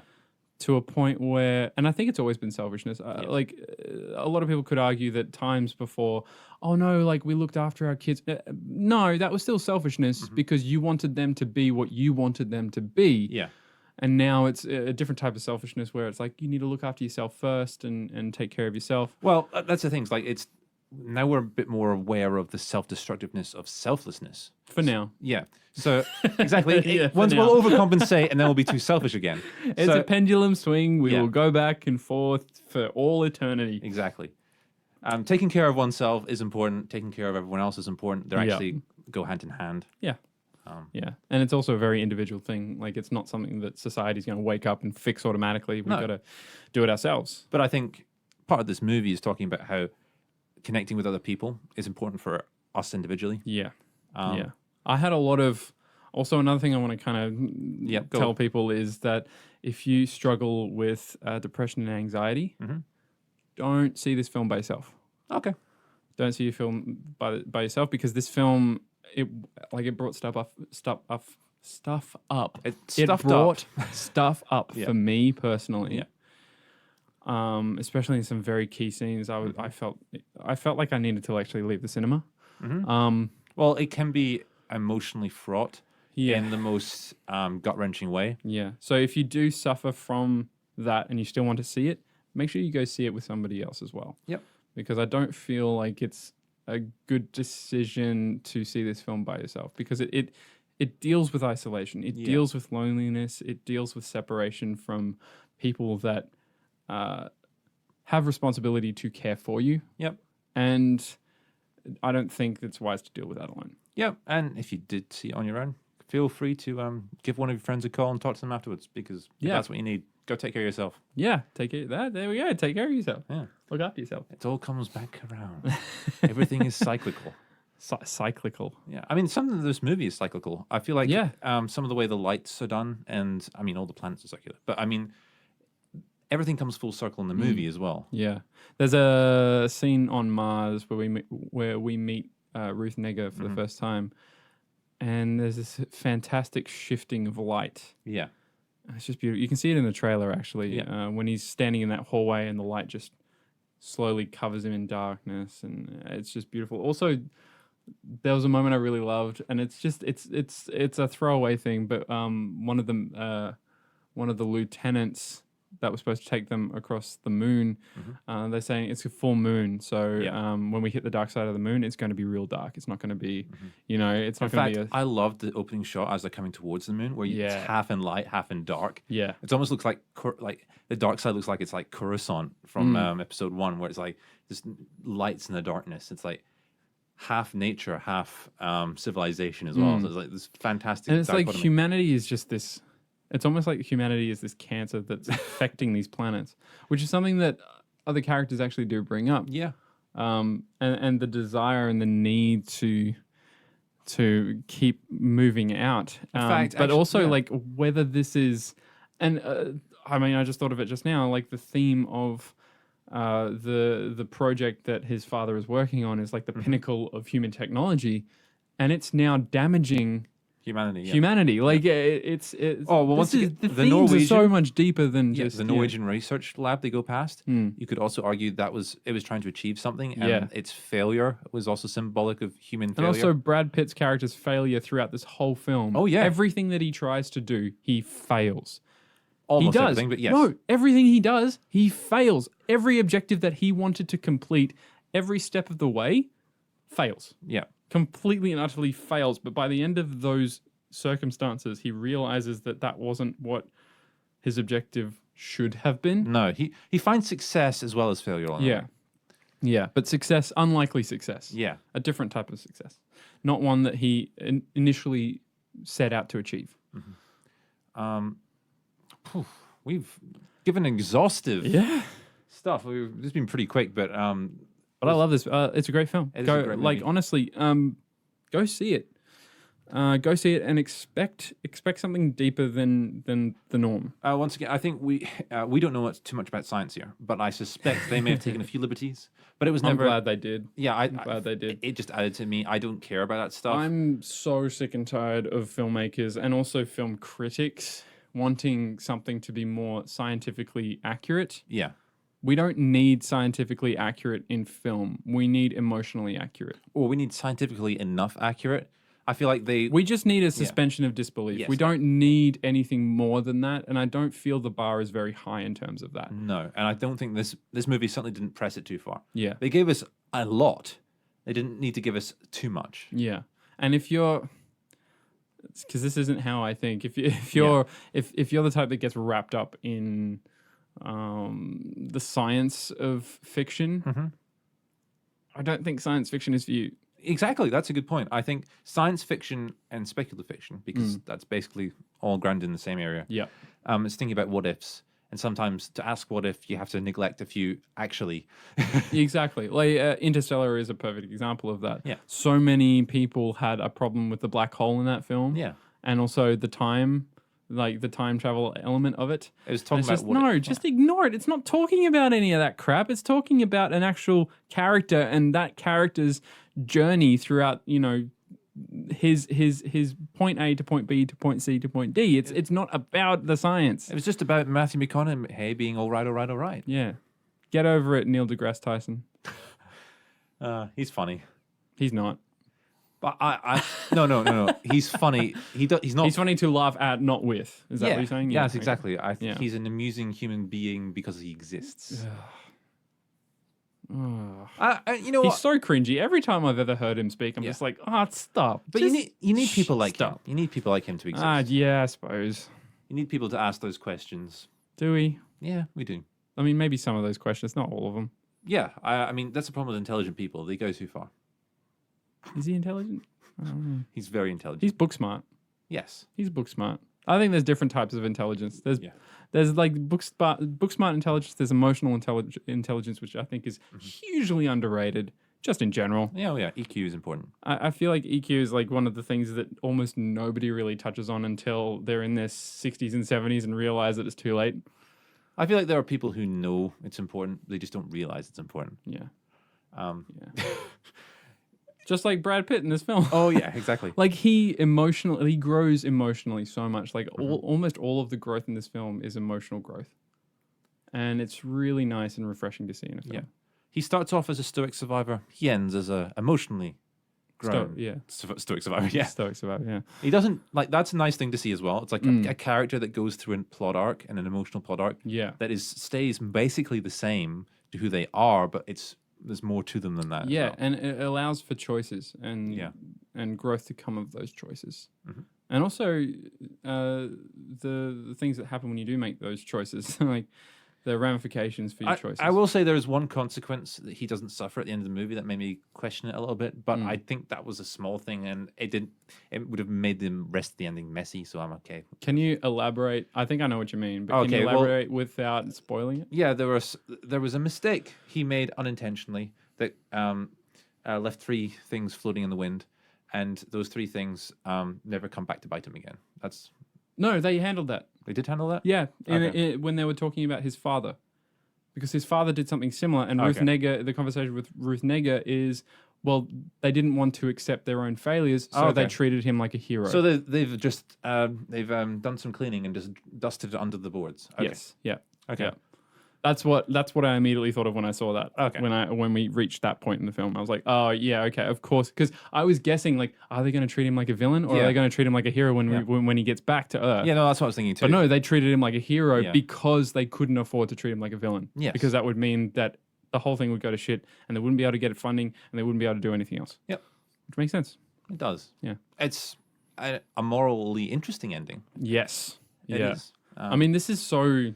To a point where, and I think it's always been selfishness. Like a lot of people could argue that times before, oh no, like we looked after our kids. No, that was still selfishness because you wanted them to be what you wanted them to be. Yeah. And now it's a different type of selfishness where it's like you need to look after yourself first and take care of yourself. Well, that's the thing. It's like now we're a bit more aware of the self-destructiveness of selflessness. For now. Yeah. So, exactly. Yeah, Once now. we'll overcompensate and then we'll be too selfish again. It's a pendulum swing. We will go back and forth for all eternity. Exactly. Taking care of oneself is important. Taking care of everyone else is important. They actually go hand in hand. Yeah. Yeah, and it's also a very individual thing. Like, it's not something that society's going to wake up and fix automatically. We've got to do it ourselves. But I think part of this movie is talking about how connecting with other people is important for us individually. Yeah, yeah. I had a lot of... Also, another thing I want to kind of tell people is that if you struggle with depression and anxiety, don't see this film by yourself. Okay. Don't see your film by yourself, because this film, it brought stuff up. It brought stuff up for me personally. Yeah. Especially in some very key scenes. I felt like I needed to actually leave the cinema. Well, it can be emotionally fraught Yeah. in the most gut-wrenching way. Yeah. So if you do suffer from that and you still want to see it, make sure you go see it with somebody else as well. Yep. Because I don't feel like it's a good decision to see this film by yourself, because it deals with isolation. It deals with loneliness. It deals with separation from people that have responsibility to care for you. Yep. And I don't think it's wise to deal with that alone. Yep. And if you did see it on your own, feel free to give one of your friends a call and talk to them afterwards, because if that's what you need. Go take care of yourself. Yeah, take care of that. There we go. Take care of yourself. Yeah. Look after yourself. It all comes back around. Everything is cyclical. Cyclical. Yeah. I mean, some of this movie is cyclical. I feel like some of the way the lights are done, and I mean, all the planets are circular. But I mean, everything comes full circle in the movie as well. Yeah. There's a scene on Mars where we meet Ruth Negga for the first time. And there's this fantastic shifting of light. Yeah. It's just beautiful. You can see it in the trailer, actually, when he's standing in that hallway and the light just slowly covers him in darkness, and it's just beautiful. Also, there was a moment I really loved, and it's a throwaway thing, but one of the lieutenants that was supposed to take them across the moon, they're saying it's a full moon, so when we hit the dark side of the moon, it's going to be real dark. It's not going to be, it's not going to be. I loved the opening shot as they're coming towards the moon, where it's half in light, half in dark. Yeah, it almost looks like the dark side looks like it's like Coruscant from episode 1, where it's like just lights in the darkness. It's like half nature, half civilization as well. So it's like this fantastic. And it's like humanity is just this. It's almost like humanity is this cancer that's affecting these planets, which is something that other characters actually do bring up. Yeah. And the desire and the need to keep moving out. In fact, but also like whether this is, and I mean, I just thought of it just now, like the theme of the project that his father is working on is like the pinnacle of human technology, and it's now damaging humanity. Like it's once again, the themes are so much deeper than just the Norwegian research lab they go past. You could also argue that it was trying to achieve something, and its failure was also symbolic of human failure. And also Brad Pitt's character's failure throughout this whole film. Oh yeah, everything that he tries to do, he fails. Almost he does. Everything, but yes. No, everything he does, he fails. Every objective that he wanted to complete, every step of the way, fails. Yeah. Completely and utterly fails. But by the end of those circumstances, he realizes that wasn't what his objective should have been. No, he finds success as well as failure along the way. Yeah, but success, unlikely success. Yeah. A different type of success. Not one that he initially set out to achieve. We've given exhaustive stuff. This has been pretty quick, but I love this. It's a great film. It is a great movie. Honestly, go see it. Go see it and expect something deeper than the norm. Once again, I think we don't know too much about science here, but I suspect they may have taken a few liberties. But it was never. I'm glad they did. Yeah, I'm glad they did. It just added to me. I don't care about that stuff. I'm so sick and tired of filmmakers and also film critics wanting something to be more scientifically accurate. Yeah. We don't need scientifically accurate in film. We need emotionally accurate. Or we need scientifically enough accurate. I feel like we just need a suspension of disbelief. Yes. We don't need anything more than that, and I don't feel the bar is very high in terms of that. No, and I don't think this movie certainly didn't press it too far. Yeah. They gave us a lot. They didn't need to give us too much. Yeah. And if you're, because this isn't how I think. If you're the type that gets wrapped up in the science of fiction, I don't think science fiction is for you. Exactly. That's a good point. I think science fiction and speculative fiction, because that's basically all grounded in the same area. Yeah. It's thinking about what ifs. And sometimes to ask what if, you have to neglect a few actually. Exactly. Like Interstellar is a perfect example of that. Yeah. So many people had a problem with the black hole in that film. Yeah. And also the time, like the time travel element of it. It was And talking it's about just, what no, if. just ignore it. It's not talking about any of that crap. It's talking about an actual character and that character's journey throughout, his point A to point B to point C to point D. It's not about the science. It was just about Matthew McConaughey being all right. Yeah. Get over it, Neil deGrasse Tyson. He's funny. He's not. But no. He's funny. He's not. He's funny to laugh at, not with. Is that what you're saying? Yes, okay. exactly. I think Yeah. he's an amusing human being because he exists. You know He's what? so cringy. Every time I've ever heard him speak, I'm just like, stop. But Just you need people like him. stop. You need people like him to exist. Yeah, I suppose. You need people to ask those questions. Do we? Yeah, we do. I mean, maybe some of those questions, not all of them. Yeah, I mean that's the problem with intelligent people. They go too far. Is he intelligent? I don't know. He's very intelligent. He's book smart. Yes. He's book smart. I think there's different types of intelligence. There's like book smart intelligence. There's emotional intelligence, which I think is hugely underrated, just in general. Yeah, EQ is important. I feel like EQ is like one of the things that almost nobody really touches on until they're in their 60s and 70s and realize that it's too late. I feel like there are people who know it's important. They just don't realize it's important. Yeah. Yeah. Just like Brad Pitt in this film. Oh yeah, exactly. Like he grows emotionally so much. Like almost all of the growth in this film is emotional growth. And it's really nice and refreshing to see in a film. Yeah. He starts off as a stoic survivor. He ends as a emotionally grown stoic survivor. Yeah. Stoic survivor, yeah. He doesn't like that's a nice thing to see as well. It's like a character that goes through a plot arc and an emotional plot arc. Yeah. That stays basically the same to who they are, but there's more to them than that. as Yeah, well. and it allows for choices and growth to come of those choices. And also the things that happen when you do make those choices, like the ramifications for your choices. I will say there is one consequence that he doesn't suffer at the end of the movie that made me question it a little bit, but I think that was a small thing and it would have made the rest of the ending messy, so I'm okay. Can you elaborate? I think I know what you mean, but can you elaborate without spoiling it? Yeah, there was a mistake he made unintentionally that left 3 things floating in the wind, and those 3 things never come back to bite him again. No, they handled that. They did handle that? Yeah, Okay. when they were talking about his father. Because his father did something similar, and Ruth Negga, the conversation with Ruth Negga is, well, they didn't want to accept their own failures, so they treated him like a hero. So they've just done some cleaning and just dusted it under the boards. Okay. Yes, yeah. Okay. Yeah. That's what I immediately thought of when I saw that. Okay. When we reached that point in the film, I was like, oh yeah, okay, of course. Because I was guessing like, are they going to treat him like a villain or are they going to treat him like a hero when he gets back to Earth? Yeah, no, that's what I was thinking too. But no, they treated him like a hero because they couldn't afford to treat him like a villain. Yes. Because that would mean that the whole thing would go to shit and they wouldn't be able to get funding and they wouldn't be able to do anything else. Yep. Which makes sense. It does. Yeah. It's a morally interesting ending. Yes. It yeah. is. I mean, this is so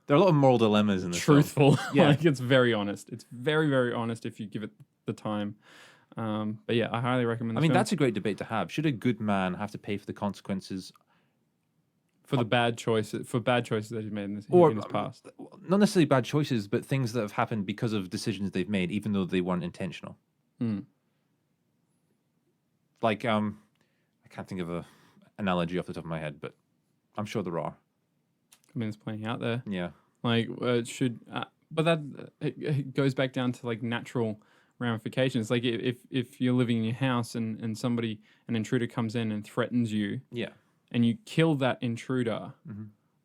There are a lot of moral dilemmas in this film. truthful. Yeah. Like it's very honest. It's very, very honest if you give it the time. But yeah, I highly recommend this film. That's a great debate to have. Should a good man have to pay for the consequences for the bad choices that he's made in his past? Not necessarily bad choices, but things that have happened because of decisions they've made, even though they weren't intentional. Like, I can't think of an analogy off the top of my head, but I'm sure there are. I mean, it's playing out there. Yeah. Like, it should... but that it goes back down to, like, natural ramifications. Like, if you're living in your house and an intruder comes in and threatens you... Yeah. And you kill that intruder,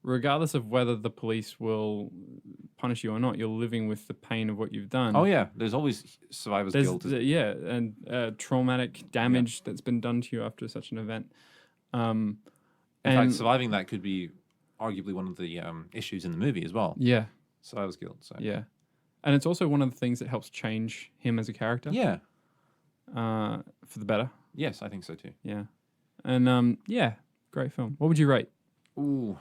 regardless of whether the police will punish you or not, you're living with the pain of what you've done. Oh, yeah. There's always survivor's guilt. And traumatic damage that's been done to you after such an event. In fact, surviving that could be arguably one of the issues in the movie as well. Yeah. Survivor's guilt. So. Yeah. And it's also one of the things that helps change him as a character. Yeah. For the better. Yes, I think so too. Yeah. And, great film. What would you rate? Ooh.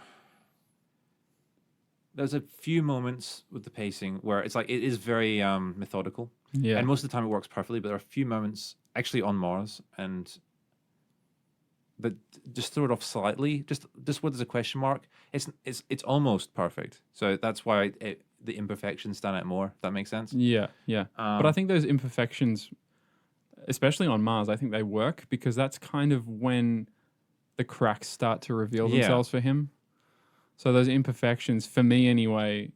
there's a few moments with the pacing where it's like it is very methodical, Yeah. and most of the time it works perfectly. But there are a few moments actually on Mars and that just throw it off slightly. Just where there's a question mark. It's almost perfect. So that's why the imperfections stand out more. If that makes sense. Yeah, yeah. But I think those imperfections, especially on Mars, I think they work because that's kind of when the cracks start to reveal Yeah. themselves for him. So those imperfections, for me anyway,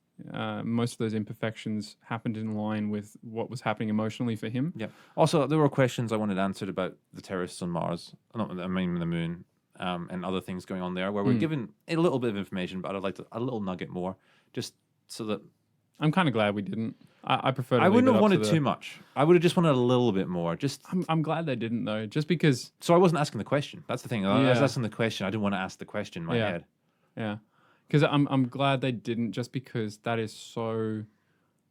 most of those imperfections happened in line with what was happening emotionally for him. Yeah. Also, there were questions I wanted answered about the terrorists on Mars. I mean, the moon, and other things going on there, where we're given a little bit of information, but I'd like a little nugget more, just so that I'm kind of glad we didn't. I prefer. To I leave wouldn't it have up wanted to too much. I would have just wanted a little bit more. Just I'm glad they didn't though, just because. so I wasn't asking the question. That's the thing. I was Yeah. asking the question. I didn't want to ask the question in my head. Yeah, because I'm glad they didn't, just because that is so,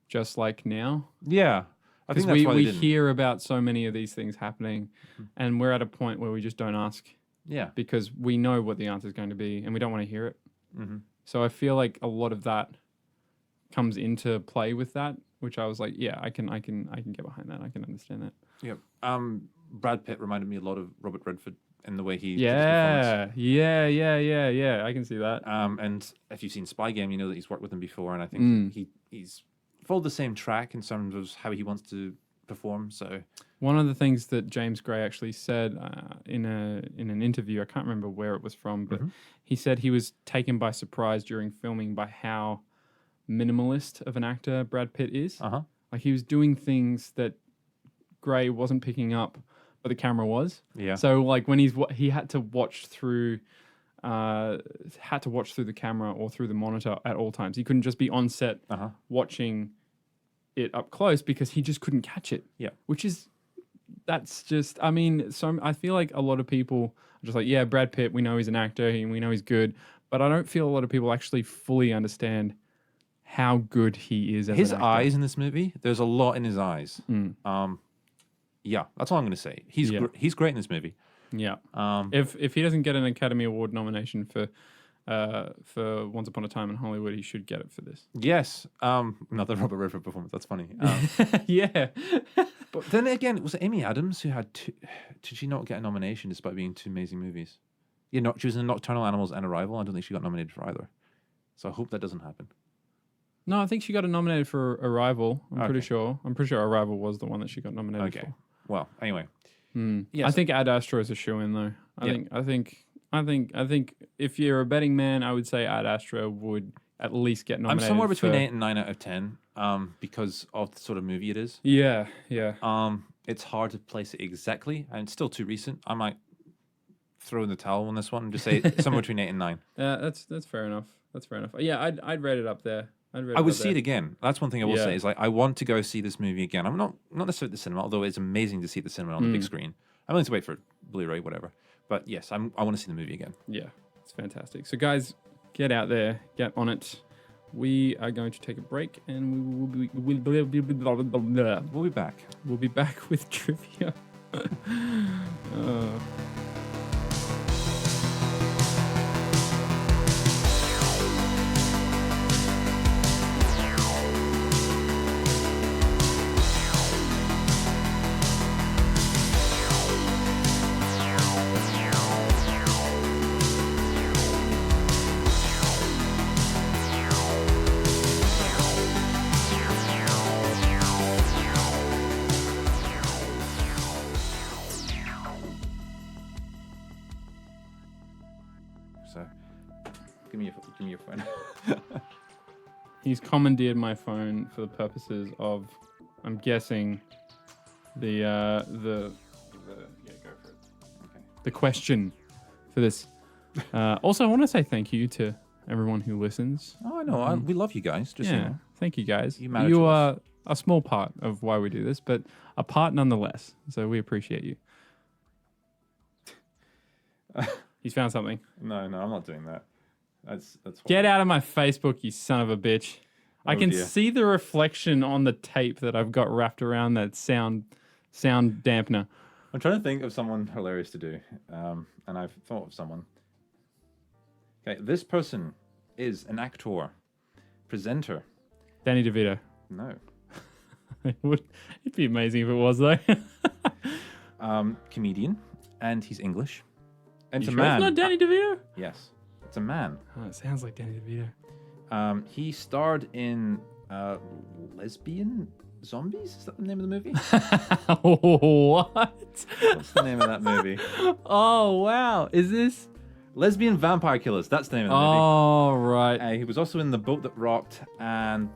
just like now. Yeah. I think Because that's why they we didn't. hear about so many of these things happening, and we're at a point where we just don't ask Yeah. because we know what the answer is going to be, and we don't want to hear it. Mm-hmm. So I feel like a lot of that comes into play with that, which I was like, yeah, I can get behind that. I can understand that. Yep. Brad Pitt reminded me a lot of Robert Redford in the way he did his performance. Yeah. I can see that. And if you've seen Spy Game, you know that he's worked with him before, and I think he's followed the same track in terms of how he wants to perform. So One of the things that James Gray actually said in an interview, I can't remember where it was from, but he said he was taken by surprise during filming by how minimalist of an actor Brad Pitt is. Like he was doing things that Gray wasn't picking up, but the camera was. Yeah. So like when he had to watch through the camera or through the monitor at all times. He couldn't just be on set watching it up close because he just couldn't catch it. Yeah. That's just, I mean, so I feel like a lot of people are just like, yeah, Brad Pitt, we know he's an actor, we know he's good, but I don't feel a lot of people actually fully understand how good he is as his an actor. eyes in this movie, there's a lot in his eyes. Yeah, that's all I'm going to say. He's great in this movie. Yeah. If he doesn't get an Academy Award nomination for Once Upon a Time in Hollywood, he should get it for this. Yes. Another Robert Redford performance. That's funny. Yeah. But then again, was it Amy Adams who had two? Did she not get a nomination despite being two amazing movies? Yeah, no, she was in Nocturnal Animals and Arrival. I don't think she got nominated for either. So I hope that doesn't happen. No, I think she got nominated for Arrival. I'm pretty sure. I'm pretty sure Arrival was the one that she got nominated for. Well, anyway. I think Ad Astra is a shoe-in though. I think if you're a betting man, I would say Ad Astra would at least get nominated. I'm somewhere between 8 and 9 out of 10, because of the sort of movie it is. Yeah. It's hard to place it exactly, and it's still too recent. I might throw in the towel on this one and just say somewhere between 8 and 9. That's fair enough. That's fair enough. Yeah, I'd rate it up there. I would see it again. That's one thing I will say is like I want to go see this movie again. I'm not necessarily at the cinema, although it's amazing to see the cinema on the big screen. I'm willing to wait for Blu-ray, whatever. But yes, I want to see the movie again. Yeah, it's fantastic. So guys, get out there, get on it. We are going to take a break, and we'll We'll be back. We'll be back with trivia. So, give me your phone. He's commandeered my phone for the purposes of, I'm guessing, the go for it. Okay. The question for this. Also, I want to say thank you to everyone who listens. Oh, I know. We love you guys. Just you know. Thank you guys. You matter You to are a small part of why we do this, but a part nonetheless. So we appreciate you. He's found something. No, I'm not doing that. That's Get out of my Facebook, you son of a bitch. I can dear. see the reflection on the tape that I've got wrapped around that sound dampener. I'm trying to think of someone hilarious to do, and I've thought of someone. Okay, this person is an actor Presenter. Danny DeVito. No. It'd be amazing if it was, though. Comedian. And he's English. And it's You a sure man. it's not Danny DeVito? Yes. It's a man. Oh, it sounds like Danny DeVito. He starred in Lesbian Zombies? Is that the name of the movie? What? What's the name of that movie? Oh, wow. Is this? Lesbian Vampire Killers. That's the name of the movie. Oh, right. He was also in The Boat That Rocked, and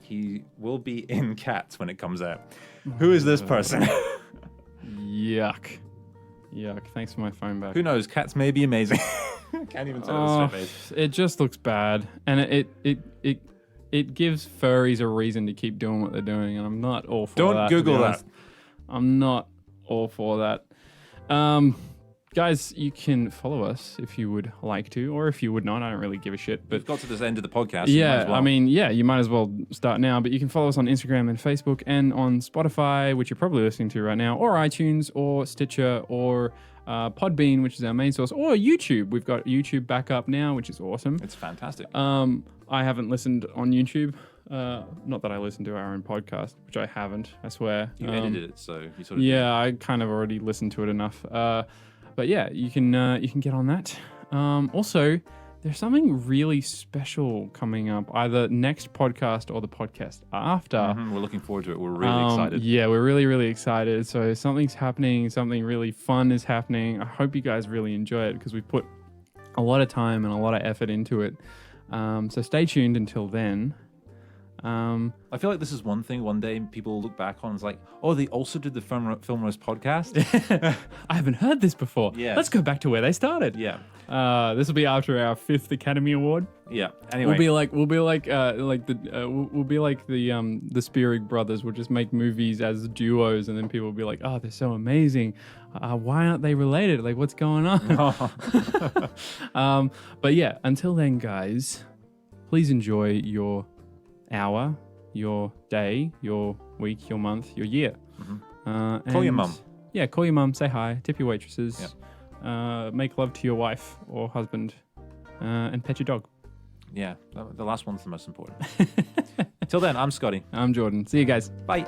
he will be in Cats when it comes out. Who is this person? Yuck. Yuck. Thanks for my phone back. Who knows? Cats may be amazing. Can't even tell Oh, a straight face. it just looks bad, and it gives furries a reason to keep doing what they're doing, and I'm not all for that. Don't Google that. I'm not all for that. Guys, you can follow us if you would like to, or if you would not. I don't really give a shit. But We've got to this end of the podcast. You might yeah, as well. I mean, yeah, you might as well start now. But you can follow us on Instagram and Facebook, and on Spotify, which you're probably listening to right now, or iTunes, or Stitcher, or Podbean, which is our main source, or YouTube. We've got YouTube back up now, which is awesome. It's fantastic. I haven't listened on YouTube. Not that I listen to our own podcast, which I haven't, I swear. You edited it, so you sort of... Yeah, I kind of already listened to it enough. But yeah, you can get on that. Also, there's something really special coming up, either next podcast or the podcast after. We're looking forward to it. We're really excited. Yeah, we're really, really excited. So something's happening. Something really fun is happening. I hope you guys really enjoy it because we put a lot of time and a lot of effort into it. So stay tuned until then. I feel like this is one thing one day people will look back on and it's like, oh, they also did the Film Roast podcast? I haven't heard this before. Yes. Let's go back to where they started. Yeah. This will be after our 5th Academy Award. Yeah. Anyway. We'll be like the Spearig brothers. We'll just make movies as duos, and then people will be like, "Oh, they're so amazing. Why aren't they related? Like, what's going on?" But yeah, until then, guys, please enjoy your hour, your day, your week, your month, your year. Call your mum. Yeah, call your mum. Say hi. Tip your waitresses. Yep. Make love to your wife or husband, and pet your dog. Yeah, the last one's the most important. Till then, I'm Scotty. I'm Jordan. See you guys. Bye.